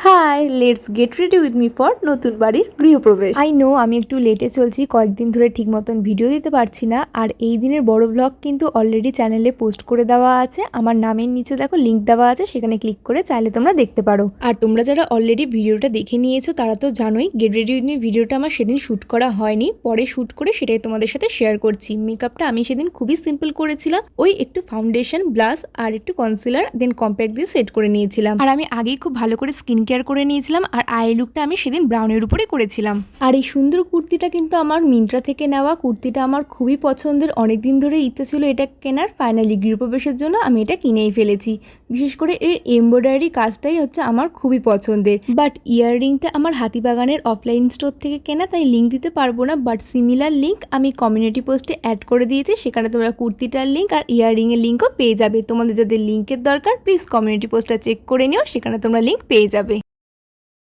High, let's get ready with me for নতুন বাড়ির গৃহপ্রবেশ। I know আমি একটু লেটে চলছি, কয়েকদিন ধরে ঠিক মতন ভিডিও দিতে পারছি না। আর এই দিনের বড় ব্লগ কিন্তু অলরেডি চ্যানেলে পোস্ট করে দেওয়া আছে। আমার নামের নিচে দেখো লিঙ্ক দেওয়া আছে, সেখানে ক্লিক করে চাইলে তোমরা দেখতে পারো। আর তোমরা যারা অলরেডি ভিডিওটা দেখে নিয়েছো তারা তো জানোই গেট রেডি উইথ মি ভিডিওটা আমার সেদিন শ্যুট করা হয়নি, পরে শ্যুট করে সেটাই তোমাদের সাথে শেয়ার করছি। মেকআপটা আমি সেদিন খুবই সিম্পল করেছিলাম, ওই একটু ফাউন্ডেশন, ব্লাশ আর একটু কনসিলার দেন কম্প্যাক্ট দিয়ে সেট করে নিয়েছিলাম। আর আমি আগেই খুব ভালো করে স্কিন কেয়ার করে নিয়েছিলাম। আর আই লুকটা আমি সেদিন ব্রাউনের উপরে করেছিলাম। আর এই সুন্দর কুর্তিটা কিন্তু আমার মিন্ত্রা থেকে নেওয়া। কুর্তিটা আমার খুবই পছন্দের, অনেকদিন ধরে ইচ্ছে ছিল এটা কেনার। ফাইনালি গৃহপ্রবেশের জন্য আমি এটা কিনেই ফেলেছি। বিশেষ করে এর এমব্রয়ডারি কাজটাই হচ্ছে আমার খুবই পছন্দের। বাট ইয়াররিংটা আমার হাতিবাগানের অফলাইন স্টোর থেকে কেনা, তাই লিঙ্ক দিতে পারবো না। বাট সিমিলার লিঙ্ক আমি কমিউনিটি পোস্টে অ্যাড করে দিয়েছি, সেখানে তোমরা কুর্তিটার লিঙ্ক আর ইয়াররিংয়ের লিঙ্কও পেয়ে যাবে। তোমাদের যাদের লিঙ্কের দরকার প্লিজ কমিউনিটি পোস্টটা চেক করে নিও, সেখানে তোমরা লিঙ্ক পেয়ে যাবে।